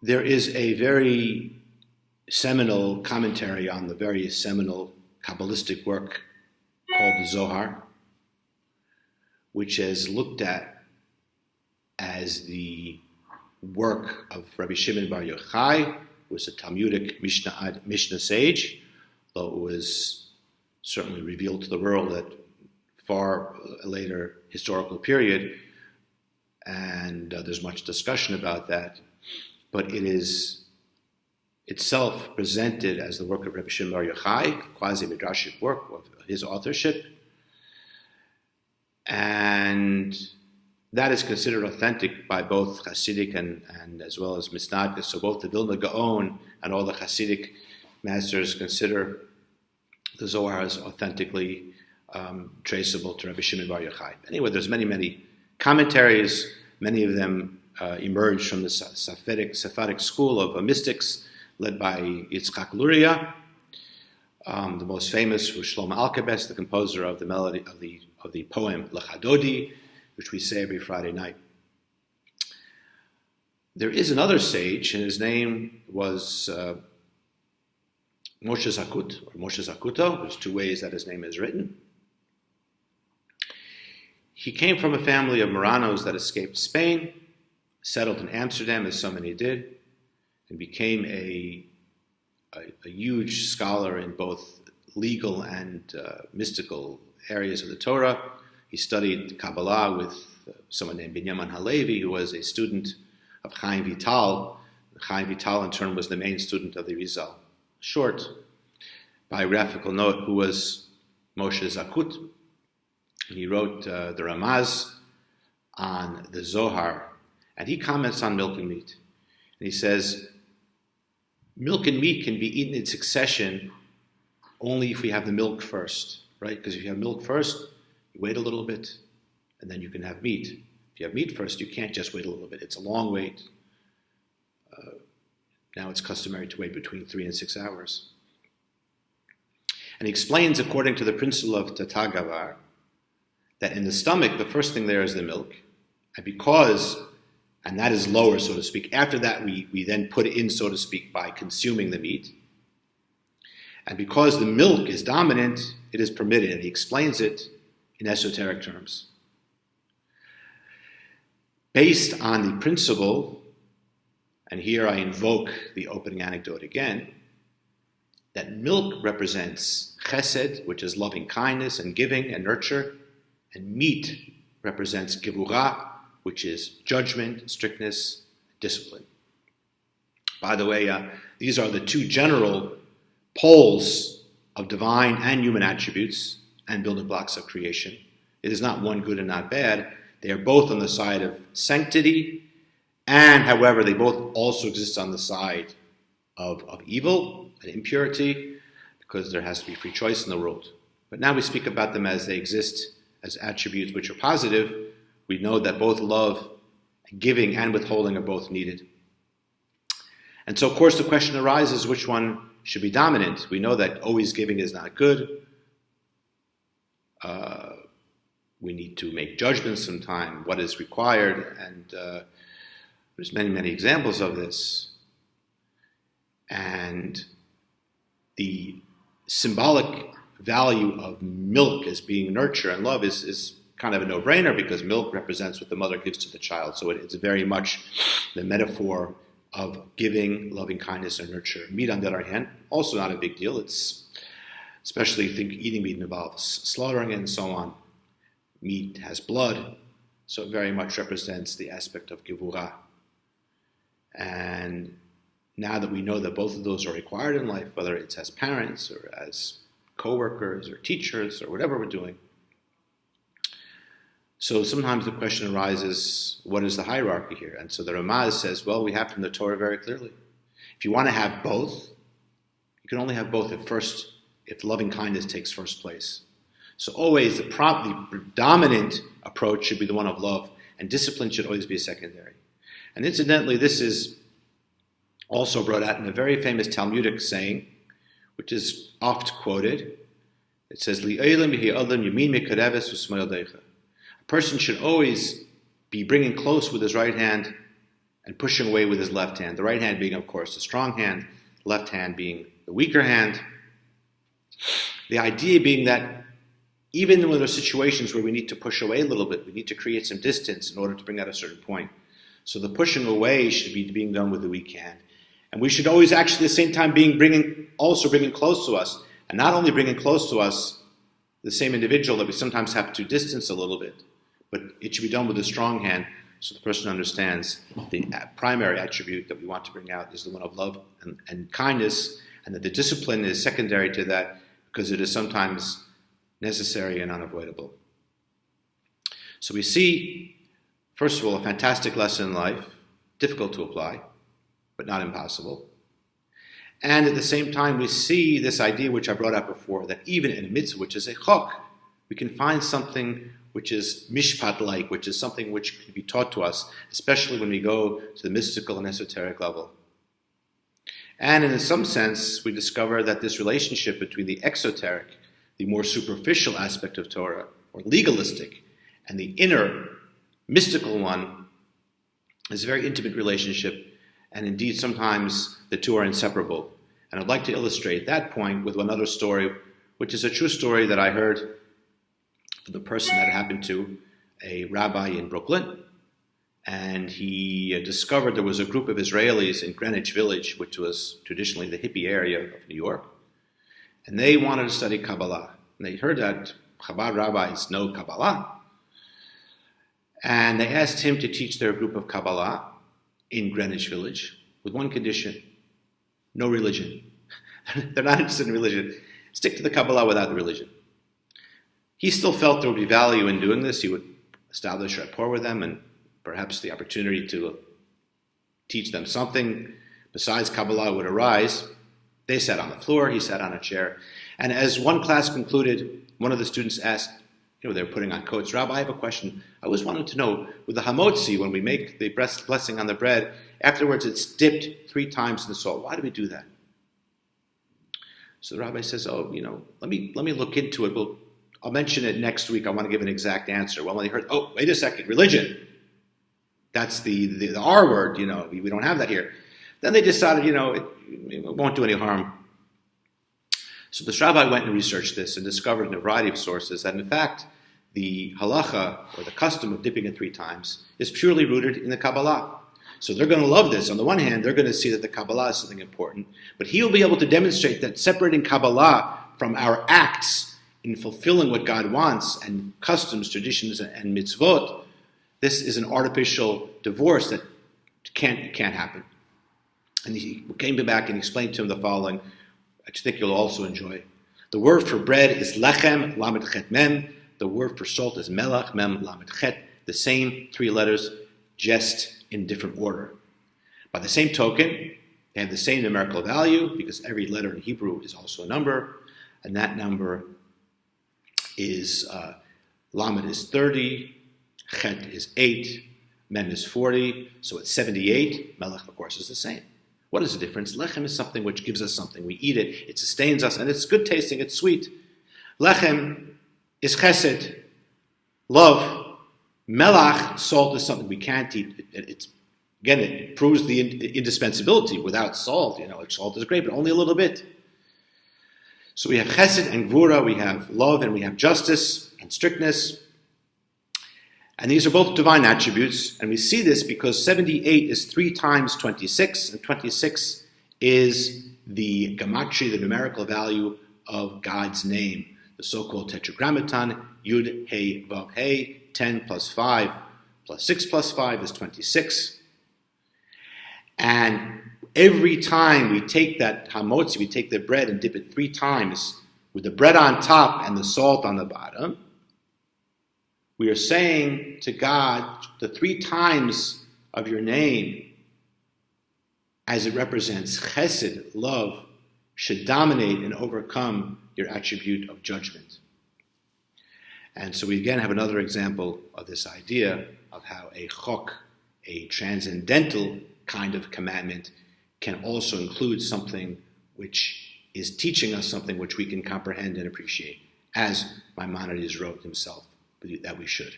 There is a very seminal commentary on the very seminal Kabbalistic work called the Zohar, which is looked at as the work of Rabbi Shimon Bar Yochai, who was a Talmudic Mishnah sage, though it was certainly revealed to the world at far later historical period, and there's much discussion about that, but it is itself presented as the work of Rabbi Shimon Bar Yochai, quasi-midrashic work of his authorship, and that is considered authentic by both Hasidic and as well as Misnagdic. So both the Vilna Gaon and all the Hasidic masters consider the Zohar as authentically traceable to Rabbi Shimon Bar Yochai. Anyway, there's many commentaries. Many of them emerged from the Sephardic school of mystics led by Yitzchak Luria. The most famous was Shlomo Alkabetz, the composer of the melody of the poem Lechadodi, which we say every Friday night. There is another sage, and his name was Moshe Zakut, or Moshe Zakuto. There's two ways that his name is written. He came from a family of Marranos that escaped Spain, settled in Amsterdam, as so many did, and became a huge scholar in both legal and mystical areas of the Torah. He studied Kabbalah with someone named Binyamin Halevi, who was a student of Chaim Vital. Chaim Vital, in turn, was the main student of the Rizal. Short biographical note, who was Moshe Zakut. He wrote the Ramaz on the Zohar, and he comments on milk and meat. And he says, milk and meat can be eaten in succession only if we have the milk first, right? Because if you have milk first, you wait a little bit, and then you can have meat. If you have meat first, you can't just wait a little bit. It's a long wait. Now it's customary to wait between 3 and 6 hours. And he explains, according to the principle of Tatagavar, that in the stomach, the first thing there is the milk. And that is lower, so to speak. After that, we then put it in, so to speak, by consuming the meat. And because the milk is dominant, it is permitted. And he explains it in esoteric terms. Based on the principle, and here I invoke the opening anecdote again, that milk represents chesed, which is loving kindness and giving and nurture, and meat represents gevurah, which is judgment, strictness, discipline. By the way, these are the two general poles of divine and human attributes and building blocks of creation. It is not one good and not bad. They are both on the side of sanctity, and however, they both also exist on the side of evil and impurity, because there has to be free choice in the world. But now we speak about them as they exist as attributes which are positive. We know that both love, giving, and withholding are both needed. And so, of course, the question arises, which one should be dominant? We know that always giving is not good. We need to make judgments sometime, what is required, and there's many examples of this. And the symbolic value of milk as being nurture and love is kind of a no-brainer, because milk represents what the mother gives to the child. So it's very much the metaphor of giving, loving kindness, and nurture. Meat, on the other hand, also not a big deal. It's especially eating meat involves slaughtering and so on. Meat has blood, so it very much represents the aspect of gevurah. And now that we know that both of those are required in life, whether it's as parents or as co-workers or teachers or whatever we're doing, so sometimes the question arises, what is the hierarchy here? And so the Ramaz says, well, we have from the Torah very clearly. If you want to have both, you can only have both if loving kindness takes first place. So always the dominant approach should be the one of love, and discipline should always be secondary. And incidentally, this is also brought out in a very famous Talmudic saying, which is oft quoted. It says, a person should always be bringing close with his right hand and pushing away with his left hand. The right hand being, of course, the strong hand, left hand being the weaker hand. The idea being that even when there are situations where we need to push away a little bit, we need to create some distance in order to bring out a certain point. So the pushing away should be being done with the weak hand. And we should always actually at the same time bringing close to us. And not only bringing close to us the same individual that we sometimes have to distance a little bit, but it should be done with a strong hand so the person understands the primary attribute that we want to bring out is the one of love and kindness, and that the discipline is secondary to that because it is sometimes necessary and unavoidable. So we see, first of all, a fantastic lesson in life, difficult to apply, but not impossible. And at the same time, we see this idea which I brought up before, that even in a mitzvah, which is a chok, we can find something which is mishpat-like, which is something which can be taught to us, especially when we go to the mystical and esoteric level. And in some sense, we discover that this relationship between the exoteric, the more superficial aspect of Torah, or legalistic, and the inner, mystical one, is a very intimate relationship, and indeed sometimes the two are inseparable. And I'd like to illustrate that point with another story, which is a true story that I heard from the person that happened to, a rabbi in Brooklyn. And he discovered there was a group of Israelis in Greenwich Village, which was traditionally the hippie area of New York. And they wanted to study Kabbalah. And they heard that Chabad rabbis know Kabbalah. And they asked him to teach their group of Kabbalah in Greenwich Village with one condition: no religion. They're not interested in religion. Stick to the Kabbalah without the religion. He still felt there would be value in doing this. He would establish rapport with them and perhaps the opportunity to teach them something besides Kabbalah would arise. They sat on the floor, he sat on a chair. And as one class concluded, one of the students asked, they were putting on coats, "Rabbi, I have a question. I always wanted to know, with the hamotzi, when we make the blessing on the bread, afterwards it's dipped 3 times in the salt. Why do we do that?" So the rabbi says, let me look into it. I'll mention it next week. I want to give an exact answer. Well, when they heard, wait a second, religion. That's the R word, we don't have that here. Then they decided, it won't do any harm. So the rabbi went and researched this and discovered in a variety of sources that, in fact, the halacha, or the custom of dipping it 3 times, is purely rooted in the Kabbalah. So they're going to love this. On the one hand, they're going to see that the Kabbalah is something important, but he'll be able to demonstrate that separating Kabbalah from our acts in fulfilling what God wants, and customs, traditions, and mitzvot, this is an artificial divorce that can't happen. And he came back and explained to him the following, which I think you'll also enjoy. The word for bread is lechem, lamed chet mem. The word for salt is melach, mem, lamed chet. The same 3 letters, just in different order. By the same token, they have the same numerical value, because every letter in Hebrew is also a number, and that number is, lamed is 30, chet is 8, mem is 40, so it's 78. Melech, of course, is the same. What is the difference? Lechem is something which gives us something. We eat it, it sustains us, and it's good tasting, it's sweet. Lechem is chesed, love. Melach, salt, is something we can't eat. It proves the indispensability. Without salt, salt is great, but only a little bit. So we have chesed and gvura, we have love, and we have justice and strictness. And these are both divine attributes, and we see this because 78 is 3 times 26, and 26 is the gematria, the numerical value of God's name, the so-called tetragrammaton, Yud, He, Vav, He. 10 plus 5 plus 6 plus 5 is 26. And every time we take that hamotzi, we take the bread and dip it 3 times with the bread on top and the salt on the bottom, we are saying to God, the 3 times of your name, as it represents chesed, love, should dominate and overcome your attribute of judgment. And so we again have another example of this idea of how a chok, a transcendental kind of commandment, can also include something which is teaching us something which we can comprehend and appreciate, as Maimonides wrote himself that we should.